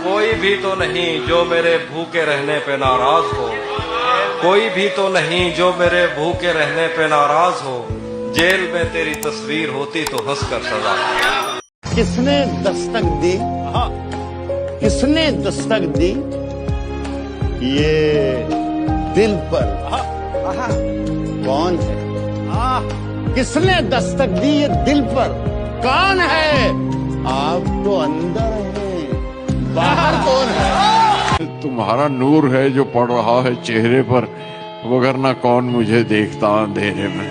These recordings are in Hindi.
कोई भी तो नहीं जो मेरे भूखे रहने पे नाराज हो, कोई भी तो नहीं जो मेरे भूखे रहने पे नाराज हो। जेल में तेरी तस्वीर होती तो हंसकर सजा। किसने दस्तक दी, किसने दस्तक दी ये दिल पर, कौन है? किसने दस्तक दी ये दिल पर, कौन है? आप तो अंदर हैं, बाहर कौन है? तुम्हारा नूर है जो पड़ रहा है चेहरे पर, वगरना कौन मुझे देखता अंधेरे में।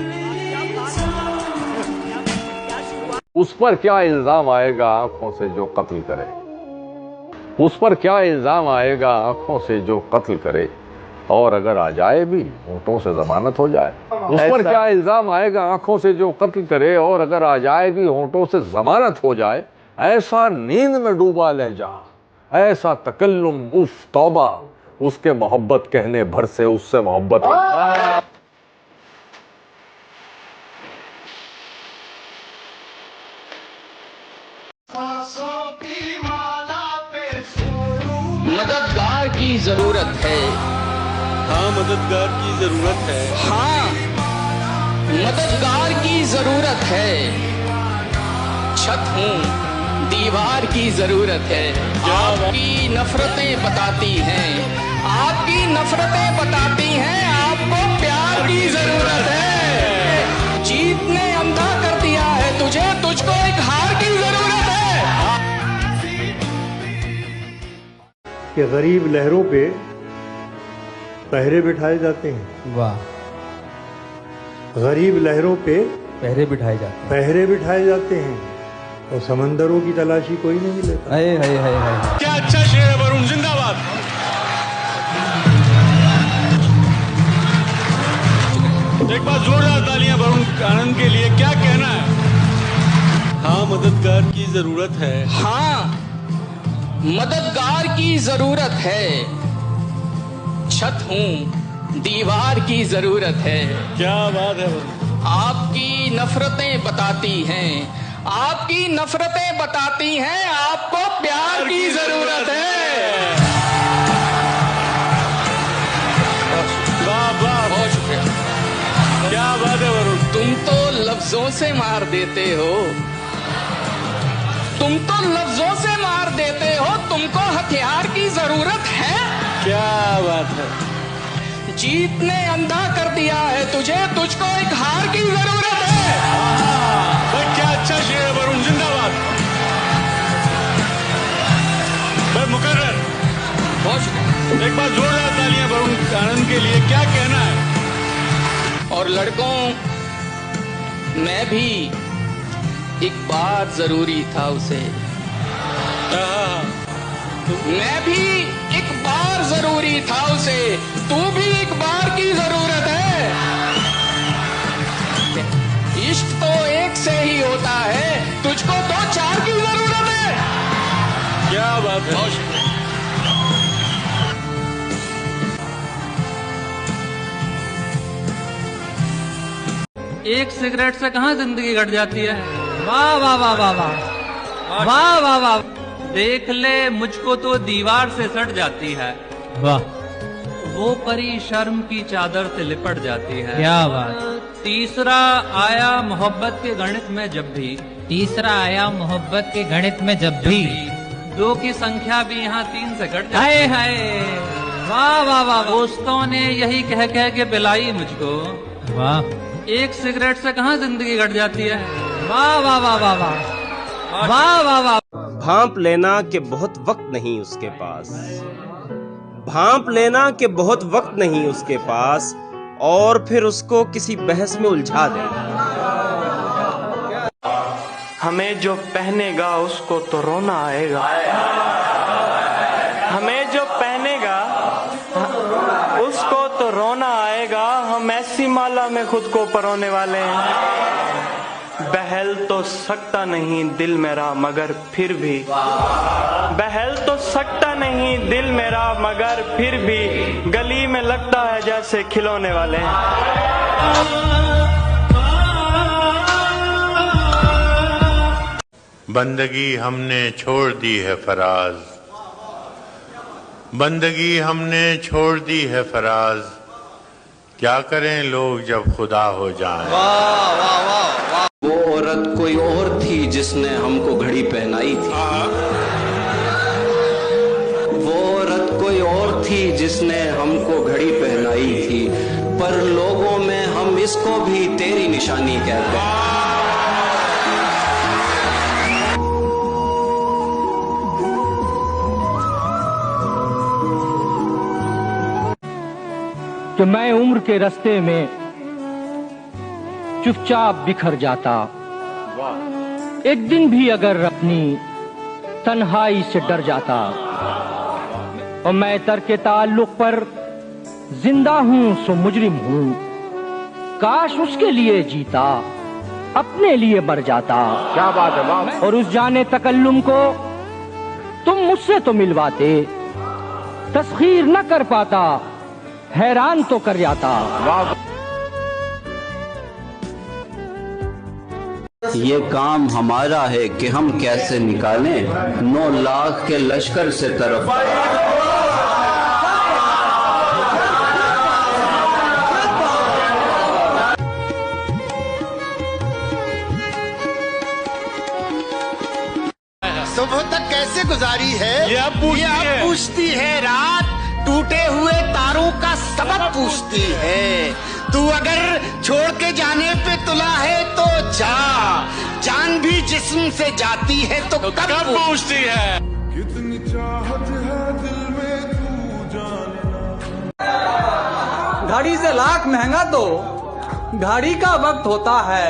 उस पर क्या इल्जाम आएगा आंखों से जो कत्ल करे, उस पर क्या इल्जाम आएगा आंखों से जो कत्ल करे, और अगर आ जाए भी होंठों से जमानत हो जाए। उस पर क्या इल्जाम आएगा आंखों से जो कत्ल करे, और अगर आ जाए भी होंठों से जमानत हो जाए। ऐसा नींद में डूबा लहजा, ऐसा तकल्लुम उफ तौबा, उसके मोहब्बत कहने भर से उससे मोहब्बत। मददगार की जरूरत है, हाँ मददगार की जरूरत है, हाँ मददगार की जरूरत है। छत हूँ दीवार की जरूरत है। आपकी नफरतें बताती हैं, आपकी नफरतें बताती हैं, आपको प्यार की जरूरत है। जीत ने अंधा कर दिया है तुझे, तुझको एक हार की जरूरत है। कि गरीब लहरों पे पहरे बिठाए जाते हैं। वाह। गरीब लहरों पे पहरे बिठाए जाते हैं, पहरे बिठाए जाते हैं, और समंदरों की तलाशी कोई नहीं लेता। हाय हाय हाय हाय। क्या अच्छा शेर है वरुण, जिंदाबाद। एक बार जोरदार तालियां वरुण आनंद के लिए। क्या कहना है? हाँ मददगार की जरूरत है, हाँ मददगार की जरूरत है। छत हूँ दीवार की जरूरत है। क्या बात है वरुण। आपकी नफरतें बताती हैं, आपकी नफरतें बताती हैं, आपको प्यार की जरूरत है। वाह वाह, बहुत शुक्रिया। क्या बात है वरुण। तुम तो लफ्जों से मार देते हो, तुम तो लफ्जों से मार देते हो, तुमको हथियार की जरूरत है। क्या बात है। जीत ने अंधा कर दिया है तुझे, तुझको एक हार की जरूरत है। भाई क्या अच्छा शेर है वरुण, जिंदाबाद। भाई मुकर्रर, बहुत शुक्रिया। एक बार जोरदार तालियां वरुण आनंद के लिए। क्या कहना है? और लड़कों, मैं भी एक बार जरूरी था उसे, मैं भी एक बार जरूरी था उसे, तू भी एक बार की जरूरत है। इश्क तो एक से ही होता है, तुझको दो चार की जरूरत है। क्या बात है। एक सिगरेट से कहाँ जिंदगी कट जाती है। वाह वाह वाह वाह वाह वाह वाह वाह। देख ले मुझको तो दीवार से सट जाती है। वाह। वो परी शर्म की चादर से लिपट जाती है। क्या बात। तीसरा आया मोहब्बत के गणित में जब भी, तीसरा आया मोहब्बत के गणित में जब भी, दो की संख्या भी यहाँ 3 से कट जाती हाय है। हाय। वाह वाह वाह। दोस्तों ने यही कह कह के पिलाई मुझको, वाह। एक सिगरेट से कहाँ जिंदगी कट जाती है। वाह वाह वाह वाह वाह वाह वाह वाह। भांप लेना कि बहुत वक्त नहीं उसके पास, भांप लेना कि बहुत वक्त नहीं उसके पास, और फिर उसको किसी बहस में उलझा देना। हमें जो पहनेगा उसको तो रोना आएगा, हमें जो पहनेगा उसको तो रोना आएगा। हम ऐसी माला में खुद को परोने वाले हैं। बहल तो सकता नहीं दिल मेरा मगर फिर भी, बहल तो सकता नहीं दिल मेरा मगर फिर भी, गली में लगता है जैसे खिलौने वाले हैं। बंदगी हमने छोड़ दी है फराज, बंदगी हमने छोड़ दी है फराज, क्या करें लोग जब खुदा हो जाए। वो औरत कोई और थी जिसने हमको घड़ी पहनाई थी। वो औरत कोई और थी जिसने हमको घड़ी पहनाई थी, पर लोगों में हम इसको भी तेरी निशानी कहते हैं। कि मैं उम्र के रास्ते में चुपचाप बिखर जाता, एक दिन भी अगर अपनी तन्हाई से डर जाता, और मैं तर्क ताल्लुक पर जिंदा हूं सो मुजरिम हूं, काश उसके लिए जीता अपने लिए मर जाता। क्या बात है बाप। और उस जाने तकल्लुम को तुम मुझसे तो मिलवाते, तस्खीर न कर पाता, हैरान तो कर जाता। ये काम हमारा है कि हम कैसे निकालें 9 लाख के लश्कर से तरफ। सुबह तक कैसे गुजारी है ये अब पूछती है रात, टूटे हुए तारों का सबब पूछती है। तू अगर छोड़ के जाने पे तुला है तो जा, जान भी जिस्म से जाती है तो कब पूछती है। कितनी चाहत है दिल में तू जाने। घड़ी से लाख महंगा तो घड़ी का वक्त होता है,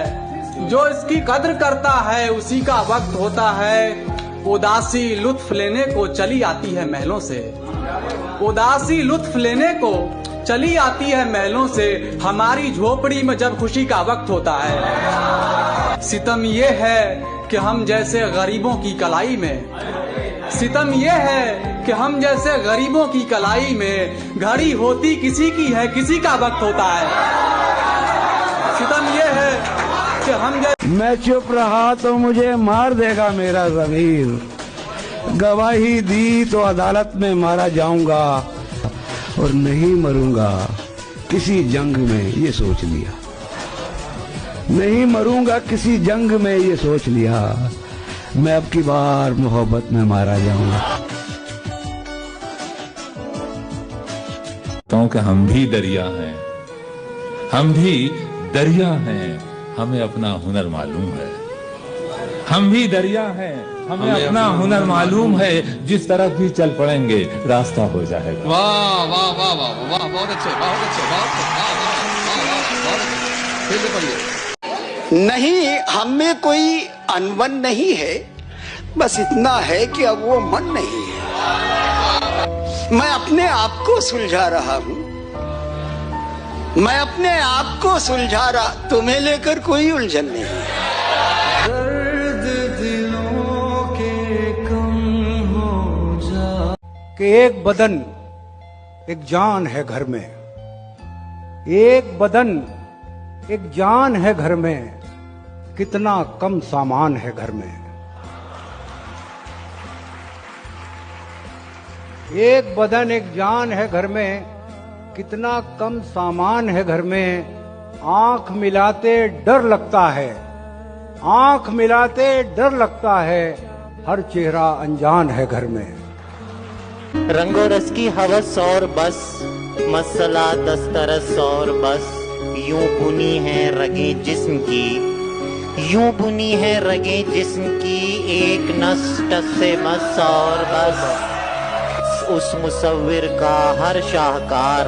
जो इसकी कद्र करता है उसी का वक्त होता है। उदासी लुत्फ लेने को चली आती है महलों से, उदासी लुत्फ लेने को चली आती है महलों से, हमारी झोपड़ी में जब खुशी का वक्त होता है। सितम ये है कि हम जैसे गरीबों की कलाई में, सितम ये है कि हम जैसे गरीबों की कलाई में, घड़ी होती किसी की है किसी का वक्त होता है। सितम ये है कि हम मैं चुप रहा तो मुझे मार देगा मेरा ज़मीर, गवाही दी तो अदालत में मारा जाऊंगा, और नहीं मरूंगा किसी जंग में ये सोच लिया, नहीं मरूंगा किसी जंग में ये सोच लिया, मैं अब की बार मोहब्बत में मारा जाऊंगा। क्योंकि हम भी दरिया हैं, हम भी दरिया हैं, हमें अपना हुनर मालूम है। हम भी दरिया हैं, हमें अपना हुनर मालूम है, जिस तरफ भी चल पड़ेंगे रास्ता हो जाएगा। वाह वाह वाह वाह वाह, बहुत अच्छे बहुत अच्छे बहुत। नहीं, हम में कोई अनबन नहीं है, बस इतना है कि अब वो मन नहीं है। मैं अपने आप को सुलझा रहा हूँ, मैं अपने आप को सुलझा रहा, तुम्हें लेकर कोई उलझन नहीं है। कि एक बदन एक जान है घर में, एक बदन एक जान है घर में, कितना कम सामान है घर में। एक बदन एक जान है घर में, कितना कम सामान है घर में। आंख मिलाते डर लगता है, आंख मिलाते डर लगता है, हर चेहरा अनजान है घर में। रंगो रस की हवस और बस, मसला दस्तरस और बस, यूं बुनी है रगे जिस्म की, यूं बुनी है रगे जिस्म की, एक नस से मस और बस। उस मुसव्विर का हर शाहकार,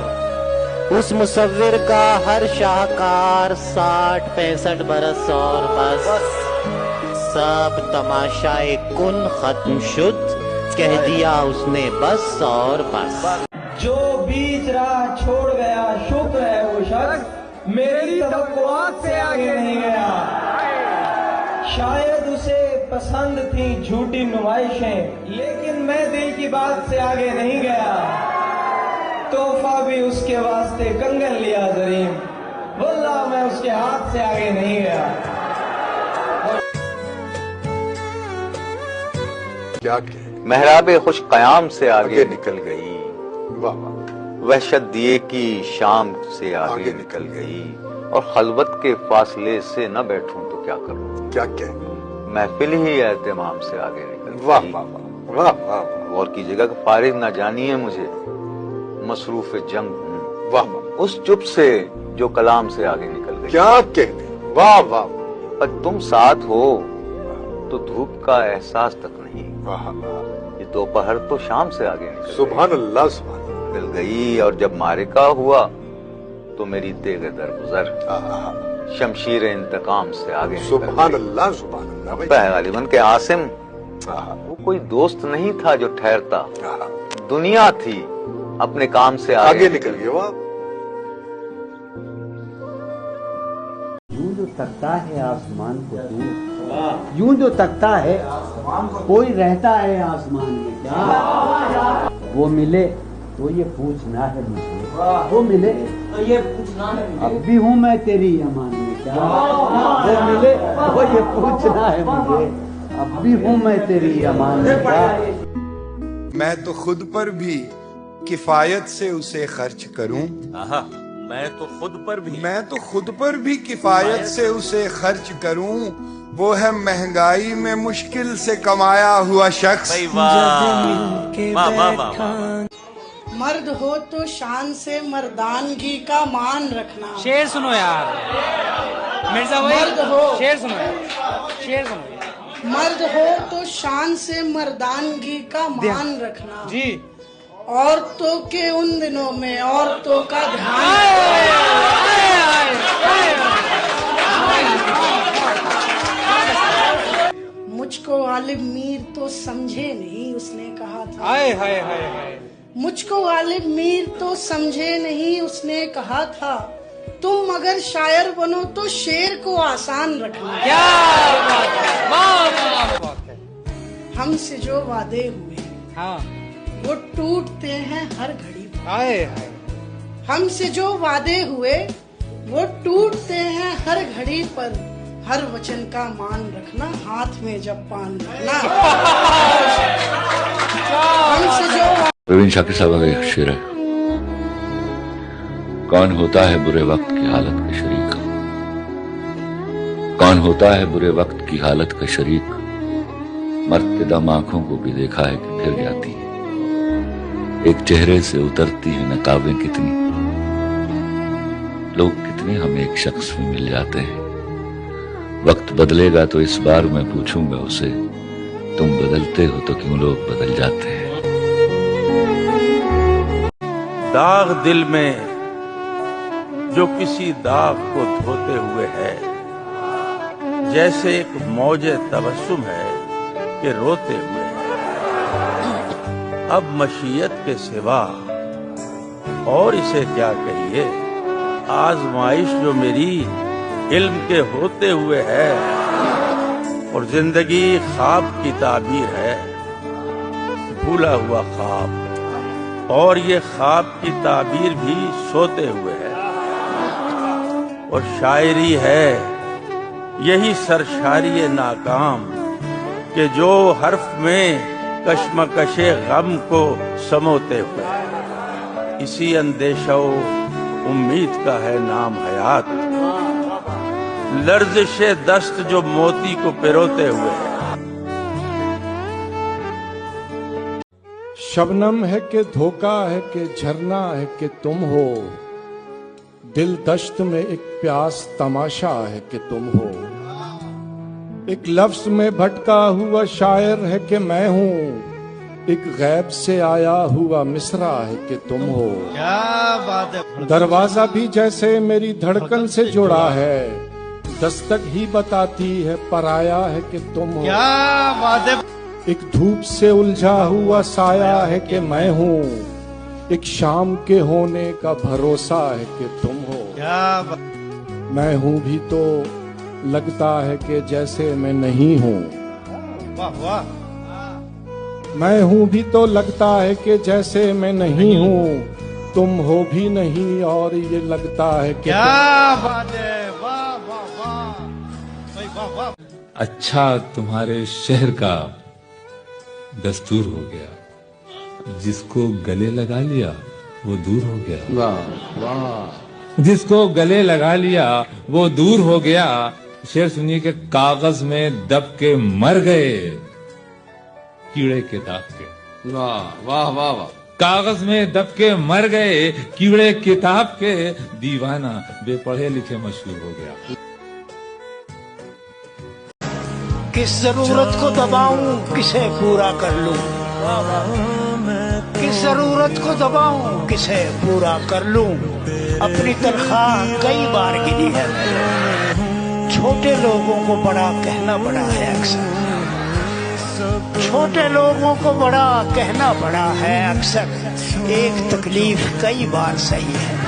उस मुसव्विर का हर शाहकार, 60-65 बरस और बस। सब तमाशाए कुन खत्म शुद्ध, कह दिया उसने बस और बस। जो बीच राह छोड़ गया शुक्र है वो शख्स, मेरी तवक्कुआत से आगे नहीं गया। शायद उसे पसंद थी झूठी नुमाइशें, लेकिन मैं दिल की बात से आगे नहीं गया। तोहफा भी उसके वास्ते कंगन लिया जरीम, वल्लाह मैं उसके हाथ से आगे नहीं गया। मेहराबे खुश कयाम से आगे निकल गई। वहशत दिए की शाम से आगे निकल गई और खलवत के फासले से न बैठूं तो क्या करूं? क्या कह महफिल ही एहतमाम से आगे निकल गई। वाह वाह वाह वाह। और कीजिएगा कि फारिग ना जानिए मुझे, मसरूफ जंग हूँ। वाह। उस चुप से जो कलाम से आगे निकल गई। क्या कहते? वाह वाह। पर तुम साथ हो तो धूप का एहसास तक नहीं। वाह। ये दोपहर तो शाम से आगे निकल सुभान अल्लाह सुभान निकल गई। और जब मारिका हुआ तो मेरी तेग दरगुजर शमशीर इंतकाम से आगे निकल गई। सुभान अल्लाह सुभान अल्लाह। गालिबन के आसिम वो कोई दोस्त नहीं था जो ठहरता, दुनिया थी अपने काम से आगे निकल गई। वाह। यूं जो तकता है आसमान को तू, यूं जो तकता है कोई रहता है आसमान में क्या? वो मिले तो ये पूछना है मुझे, वो मिले तो ये पूछना है अब भी हूँ मैं तेरी अमान में क्या? वो मिले तो ये पूछना है मुझे, अब भी हूँ मैं तेरी अमान में क्या? मैं तो खुद पर भी किफायत से उसे खर्च करूं। मैं तो खुद पर भी किफायत से उसे खर्च करूं। वो है महंगाई में मुश्किल से कमाया हुआ शख्स। मर्द हो तो शान से मर्दानगी का मान रखना। शेर सुनो यार मिर्जा भाई, मर्द हो, शेर सुनो यार, शेर सुनो। मर्द हो तो शान से मर्दानगी का मान रखना जी। औरतों के उन दिनों में औरतों का ध्यान। मुझको गालिब मीर तो समझे नहीं उसने कहा था। हाय हाय हाय हाय। मुझको गालिब मीर तो समझे नहीं उसने कहा था। तुम अगर शायर बनो तो शेर को आसान रखना। क्या बात है, वाह बात है। हमसे जो वादे हुए हाँ वो टूटते हैं हर घड़ी पर। हाय हाय। हमसे जो वादे हुए वो टूटते हैं हर घड़ी पर। हर वचन का मान रखना, हाथ में जब पान रखना। हमसे जो प्रवीण शाकिर साहब का शेर है, कौन होता है बुरे वक्त की हालत का शरीक? कौन होता है बुरे वक्त की हालत का शरीक? मरते दम आंखों को भी देखा है कि फिर जाती है। एक चेहरे से उतरती है नकाबें कितनी, लोग कितने हम एक शख्स में मिल जाते हैं। वक्त बदलेगा तो इस बार मैं पूछूंगा उसे, तुम बदलते हो तो क्यों लोग बदल जाते हैं? दाग दिल में जो किसी दाग को धोते हुए है, जैसे एक मौजे तबस्सुम है कि रोते हुए है। अब मशीयत के सिवा और इसे क्या कहिए, आजमाइश जो मेरी इल्म के होते हुए है। और जिंदगी ख्वाब की ताबीर है, भूला हुआ ख्वाब, और ये ख्वाब की ताबीर भी सोते हुए है। और शायरी है यही सरशारी नाकाम कि जो हर्फ में कश्मकशे गम को समोते हुए है। इसी अंदेशो उम्मीद का है नाम हयात, लर्ज़िशे दस्त जो मोती को पिरोते हुए है। शबनम है कि धोखा है कि झरना है कि तुम हो, दिल दश्त में एक प्यास तमाशा है कि तुम हो। एक लफ्ज में भटका हुआ शायर है कि मैं हूँ, एक गैब से आया हुआ मिसरा है कि तुम हो। क्या बात है। दरवाजा भी जैसे मेरी धड़कन से जुड़ा है, दस्तक ही बताती है पराया है कि तुम हो। क्या बात है। एक धूप से उलझा हुआ साया है कि मैं हूँ, एक शाम के होने का भरोसा है कि तुम हो। क्या मैं हूँ भी तो लगता है कि जैसे मैं नहीं हूँ। वाह वाह। मैं हूँ भी तो लगता है कि जैसे मैं नहीं हूँ, तुम हो भी नहीं और ये लगता है कि क्या बात है। वाह वाह वाह वाह वाह। अच्छा तुम्हारे शहर का दस्तूर हो गया, जिसको गले लगा लिया वो दूर हो गया। वाह वाह। जिसको गले लगा लिया वो दूर हो गया। शेर सुनिए कि कागज में दब के मर गए कीड़े के दाग के। वाह वाह वाह वाह। कागज में दब के मर गए कीड़े किताब के, दीवाना बेपढ़े लिखे मशहूर हो गया। किस जरूरत को दबाऊं किसे पूरा कर लूं, किस जरूरत को दबाऊं किसे पूरा कर लूं, अपनी तनख्वाह कई बार गिनी है मैंने। छोटे लोगों को बड़ा कहना पड़ा है अक्सर, छोटे लोगों को बड़ा कहना पड़ा है अक्सर, एक तकलीफ कई बार सही है।